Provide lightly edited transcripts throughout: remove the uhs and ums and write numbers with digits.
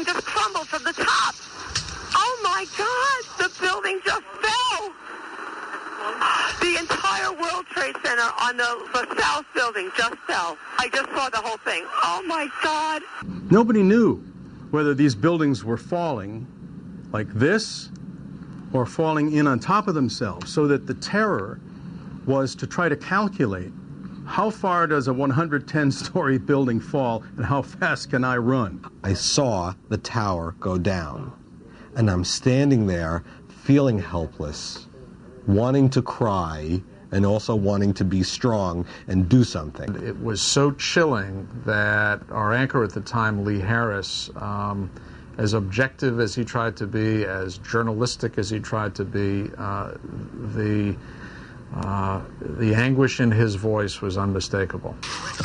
building just crumbled from the top. Oh my God, the building just fell. The entire World Trade Center on the South building just fell. I just saw the whole thing. Oh my God. Nobody knew whether these buildings were falling like this or falling in on top of themselves, so that the terror was to try to calculate how far does a 110-story building fall and how fast can I run? I saw the tower go down, and I'm standing there feeling helpless, wanting to cry and also wanting to be strong and do something. It was so chilling that our anchor at the time, Lee Harris, as objective as he tried to be, as journalistic as he tried to be, the anguish in his voice was unmistakable.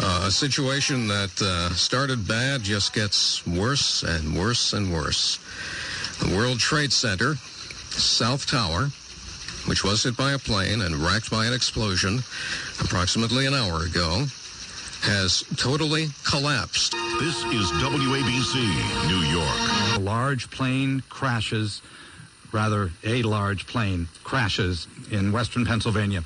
A situation that started bad just gets worse and worse and worse. The World Trade Center, South Tower, which was hit by a plane and racked by an explosion approximately an hour ago, has totally collapsed. This is WABC, New York. A large plane crashes in western Pennsylvania.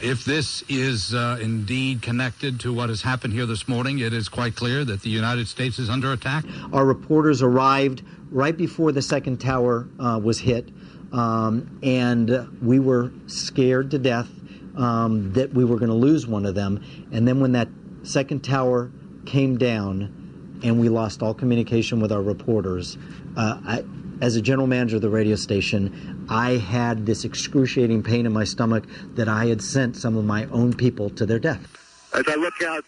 If this is indeed connected to what has happened here this morning, it is quite clear that the United States is under attack. Our reporters arrived right before the second tower was hit, and we were scared to death that we were going to lose one of them. And then when that second tower came down and we lost all communication with our reporters, as a general manager of the radio station, I had this excruciating pain in my stomach that I had sent some of my own people to their death. As I look out,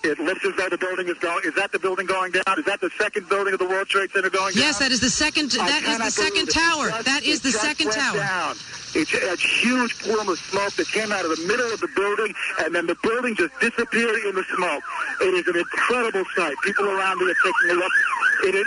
it looks as though the building is going. Is that the building going down? Is that the second building of the World Trade Center going down? Yes, that is the second. That is the second tower. That is the second tower. Down. It's a huge plume of smoke that came out of the middle of the building, and then the building just disappeared in the smoke. It is an incredible sight. People around me are taking a look.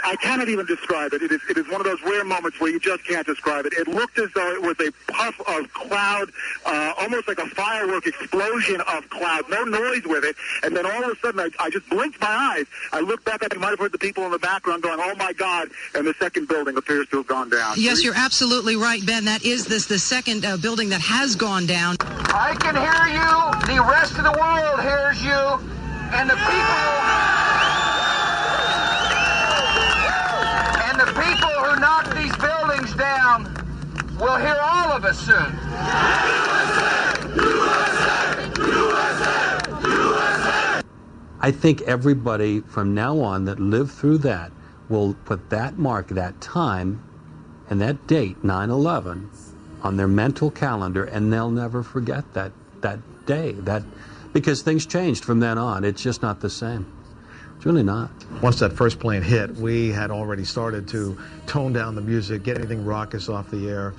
I cannot even describe it. It is one of those rare moments where you just can't describe it. It looked as though it was a puff of cloud, almost like a firework explosion of cloud. No noise with it. And then all of a sudden, I just blinked my eyes. I looked back. I might have heard the people in the background going, "Oh my God!" And the second building appears to have gone down. Yes, you're absolutely right, Ben. That is the second building that has gone down. I can hear you. The rest of the world hears you, and the people who knock these buildings down will hear all of us soon. I think everybody from now on that lived through that will put that mark, that time, and that date, 9/11, on their mental calendar, and they'll never forget that day. Because things changed from then on. It's just not the same. It's really not. Once that first plane hit, we had already started to tone down the music, get anything raucous off the air.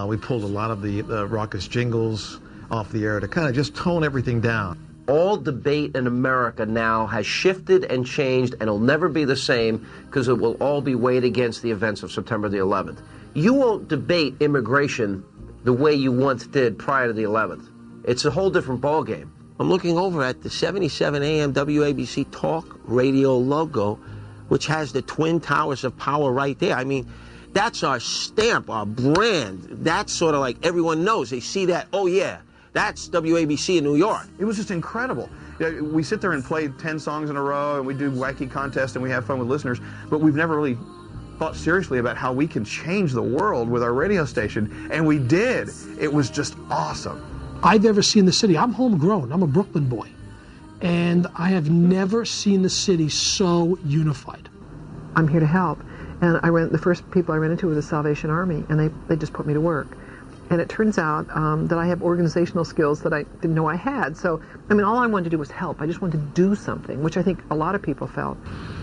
We pulled a lot of the raucous jingles off the air to kind of just tone everything down. All debate in America now has shifted and changed, and it'll never be the same because it will all be weighed against the events of September the 11th. You won't debate immigration the way you once did prior to the 11th. It's a whole different ballgame. I'm looking over at the 77 AM WABC Talk Radio logo, which has the Twin Towers of Power right there. I mean, that's our stamp, our brand. That's sort of like everyone knows. They see that, oh yeah, that's WABC in New York. It was just incredible. We sit there and play 10 songs in a row, and we do wacky contests, and we have fun with listeners, but we've never really thought seriously about how we can change the world with our radio station, and we did. It was just awesome. I've ever seen the city. I'm homegrown. I'm a Brooklyn boy. And I have never seen the city so unified. I'm here to help. And the first people I ran into were the Salvation Army, and they just put me to work. And it turns out that I have organizational skills that I didn't know I had. So, I mean, all I wanted to do was help. I just wanted to do something, which I think a lot of people felt.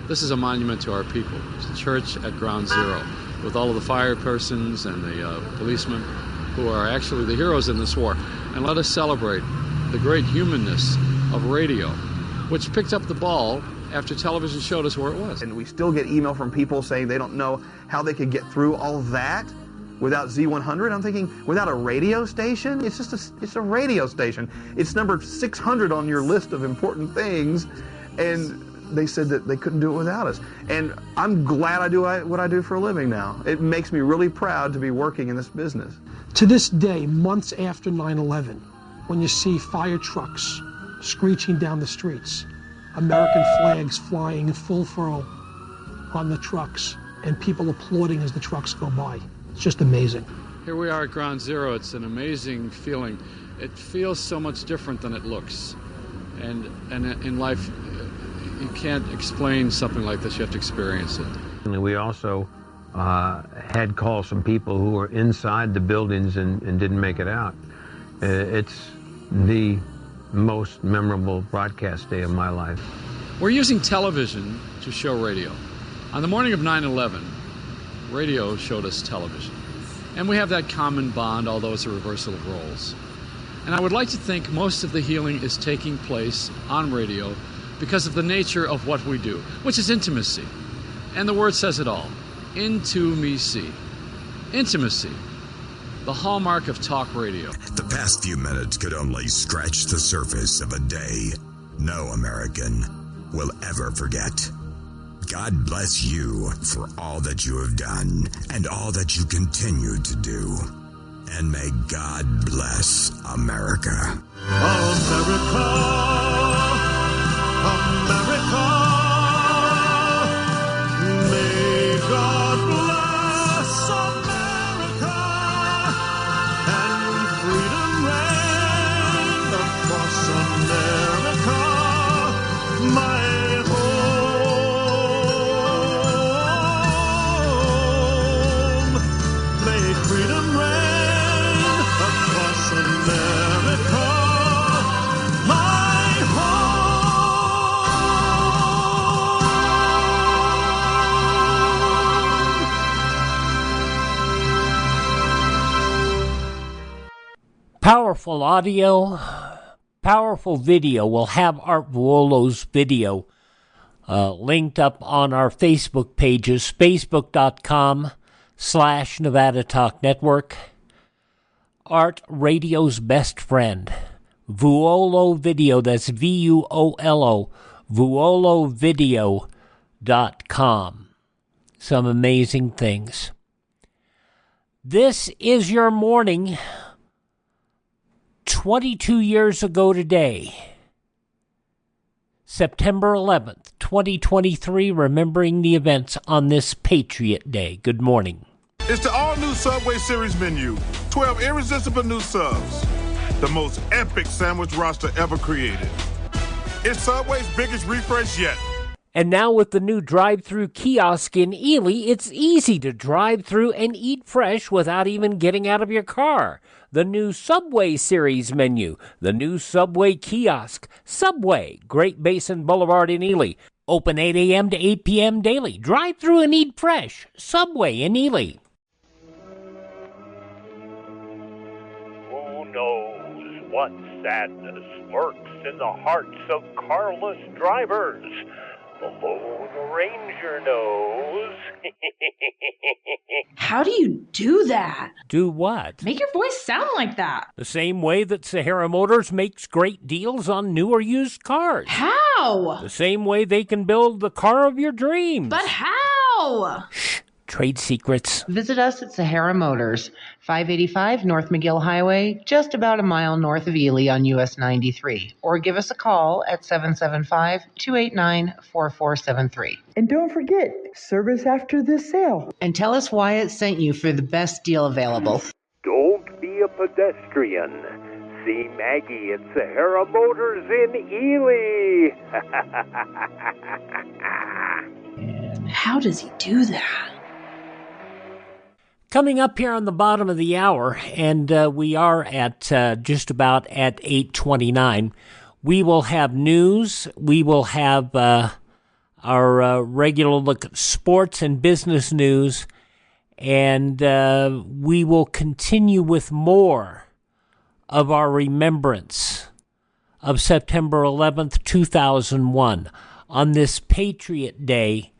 This is a monument to our people. It's a church at ground zero, with all of the fire persons and the policemen who are actually the heroes in this war. And let us celebrate the great humanness of radio, which picked up the ball after television showed us where it was. And we still get email from people saying they don't know how they could get through all that without Z100. I'm thinking, without a radio station? It's a radio station. It's number 600 on your list of important things, and they said that they couldn't do it without us. And I'm glad I do what I do for a living now. It makes me really proud to be working in this business. To this day, months after 9/11, when you see fire trucks screeching down the streets, American flags flying in full furl on the trucks, and people applauding as the trucks go by. It's just amazing. Here we are at Ground Zero. It's an amazing feeling. It feels so much different than it looks. And in life, you can't explain something like this. You have to experience it. And we also had calls from people who were inside the buildings and didn't make it out. It's the most memorable broadcast day of my life. We're using television to show radio. On the morning of 9/11, radio showed us television. And we have that common bond, although it's a reversal of roles. And I would like to think most of the healing is taking place on radio because of the nature of what we do, which is intimacy. And the word says it all. Intimacy. Intimacy. The hallmark of talk radio. The past few minutes could only scratch the surface of a day no American will ever forget. God bless you for all that you have done and all that you continue to do. And may God bless America. America, America, may God bless America, and freedom reign across America, my home. May freedom reign across America, my Powerful audio, powerful video. We'll have Art Vuolo's video linked up on our Facebook pages, facebook.com/Nevada Talk Network. Art Radio's best friend. Vuolo Video, that's VUOLO, vuolovideo.com. Some amazing things. This is your morning 22 years ago today. September 11th, 2023, remembering the events on this Patriot Day. Good morning. It's the all-new Subway Series menu. 12 irresistible new subs. The most epic sandwich roster ever created. It's Subway's biggest refresh yet. And now with the new drive-through kiosk in Ely, it's easy to drive through and eat fresh without even getting out of your car. The new Subway Series menu, the new Subway kiosk. Subway, Great Basin Boulevard in Ely. Open 8 a.m. to 8 p.m. daily. Drive through and eat fresh. Subway in Ely. Who knows what sadness lurks in the hearts of carless drivers? The Lone Ranger knows. How do you do that? Do what? Make your voice sound like that. The same way that Sahara Motors makes great deals on new or used cars. How? The same way they can build the car of your dreams. But how? Shh. Trade secrets. Visit us at Sahara Motors, 585 North McGill Highway, just about a mile north of Ely on US 93. Or give us a call at 775-289-4473. And don't forget, service after this sale. And tell us Wyatt sent you for the best deal available. Don't be a pedestrian. See Maggie at Sahara Motors in Ely. And how does he do that? Coming up here on the bottom of the hour, and we are at just about at 8:29, we will have news. We will have our regular look at sports and business news, and we will continue with more of our remembrance of September 11th, 2001, on this Patriot Day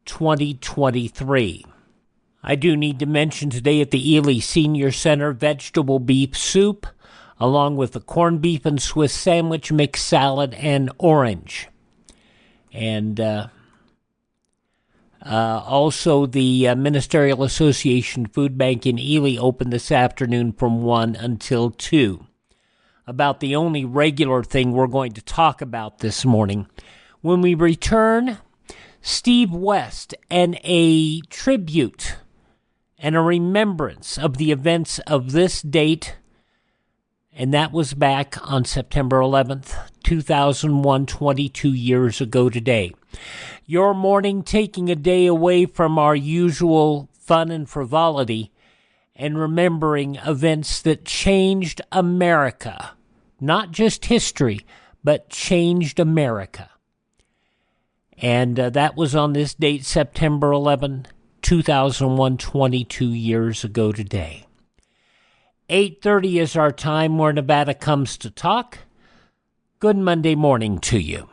2023. I do need to mention today at the Ely Senior Center, vegetable beef soup, along with the corned beef and Swiss sandwich, mixed salad, and orange. And also the Ministerial Association Food Bank in Ely opened this afternoon from 1 until 2. About the only regular thing we're going to talk about this morning. When we return, Steve West and a tribute and a remembrance of the events of this date, and that was back on September 11th, 2001, 22 years ago today. Your morning taking a day away from our usual fun and frivolity and remembering events that changed America. Not just history, but changed America. And that was on this date, September 11, 2001, 22 years ago today. 8:30 is our time where Nevada comes to talk. Good Monday morning to you.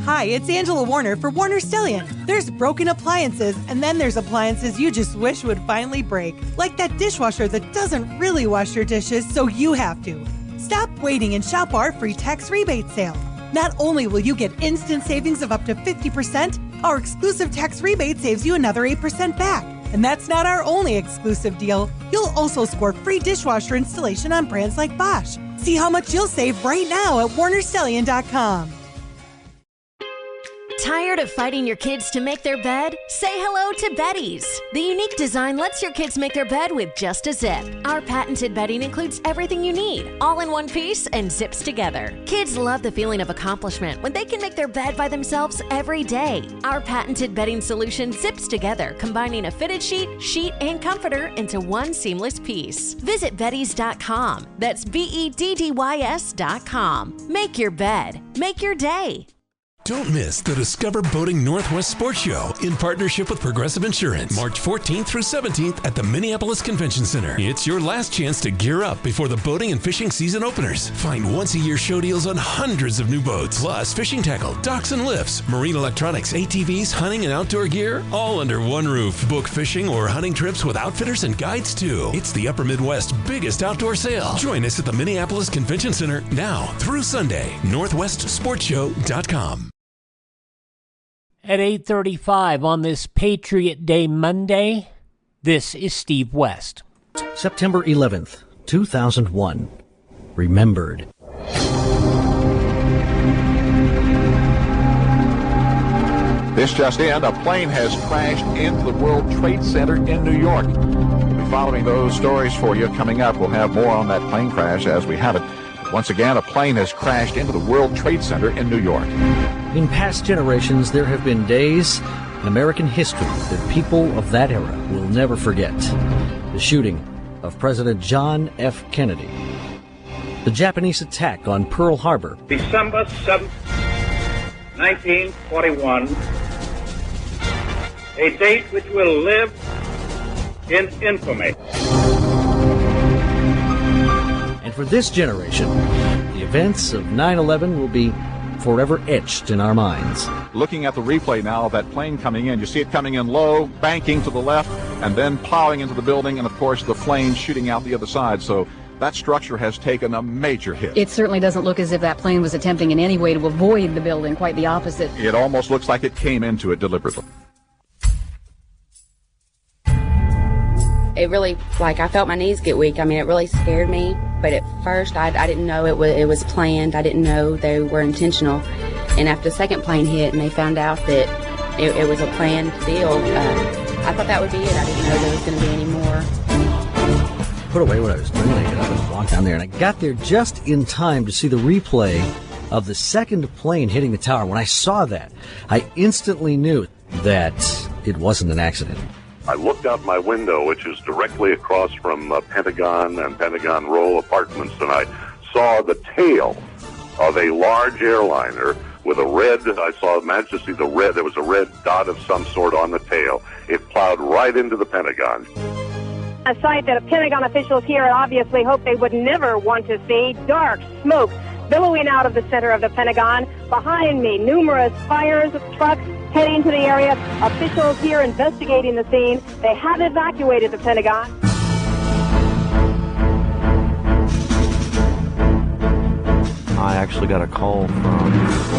Hi, it's Angela Warner for Warner Stellian. There's broken appliances, and then there's appliances you just wish would finally break. Like that dishwasher that doesn't really wash your dishes, so you have to. Stop waiting and shop our free tax rebate sale. Not only will you get instant savings of up to 50%, our exclusive tax rebate saves you another 8% back. And that's not our only exclusive deal. You'll also score free dishwasher installation on brands like Bosch. See how much you'll save right now at WarnerStellion.com. Tired of fighting your kids to make their bed? Say hello to Betty's. The unique design lets your kids make their bed with just a zip. Our patented bedding includes everything you need, all in one piece and zips together. Kids love the feeling of accomplishment when they can make their bed by themselves every day. Our patented bedding solution zips together, combining a fitted sheet, and comforter into one seamless piece. Visit Bettys.com. That's BEDDYS.com. Make your bed. Make your day. Don't miss the Discover Boating Northwest Sports Show in partnership with Progressive Insurance, March 14th through 17th at the Minneapolis Convention Center. It's your last chance to gear up before the boating and fishing season openers. Find once-a-year show deals on hundreds of new boats, plus fishing tackle, docks and lifts, marine electronics, ATVs, hunting and outdoor gear, all under one roof. Book fishing or hunting trips with outfitters and guides too. It's the Upper Midwest's biggest outdoor sale. Join us at the Minneapolis Convention Center now through Sunday. NorthwestSportsShow.com. At 8:35 on this Patriot Day Monday, this is Steve West. September 11th, 2001. Remembered. This just in, a plane has crashed into the World Trade Center in New York. We'll be following those stories for you coming up. We'll have more on that plane crash as we have it. Once again, a plane has crashed into the World Trade Center in New York. In past generations, there have been days in American history that people of that era will never forget. The shooting of President John F. Kennedy. The Japanese attack on Pearl Harbor. December 7th, 1941. A date which will live in infamy. And for this generation, the events of 9/11 will be forever etched in our minds. Looking at the replay now of that plane coming in, you see it coming in low, banking to the left, and then plowing into the building, and of course the flames shooting out the other side. So that structure has taken a major hit. It certainly doesn't look as if that plane was attempting in any way to avoid the building, quite the opposite. It almost looks like it came into it deliberately. It really, I felt my knees get weak. I mean, it really scared me. But at first, I didn't know it was planned. I didn't know they were intentional. And after the second plane hit and they found out that it was a planned deal, I thought that would be it. I didn't know there was going to be any more. Put away what I was doing. I got up and walked down there. And I got there just in time to see the replay of the second plane hitting the tower. When I saw that, I instantly knew that it wasn't an accident. I looked out my window, which is directly across from Pentagon and Pentagon Row apartments, and I saw the tail of a large airliner with a managed to see the red, there was a red dot of some sort on the tail. It plowed right into the Pentagon. A sight that Pentagon officials here obviously hope they would never want to see. Dark smoke billowing out of the center of the Pentagon. Behind me, numerous fires, trucks heading to the area. Officials here investigating the scene. They have evacuated the Pentagon. I actually got a call from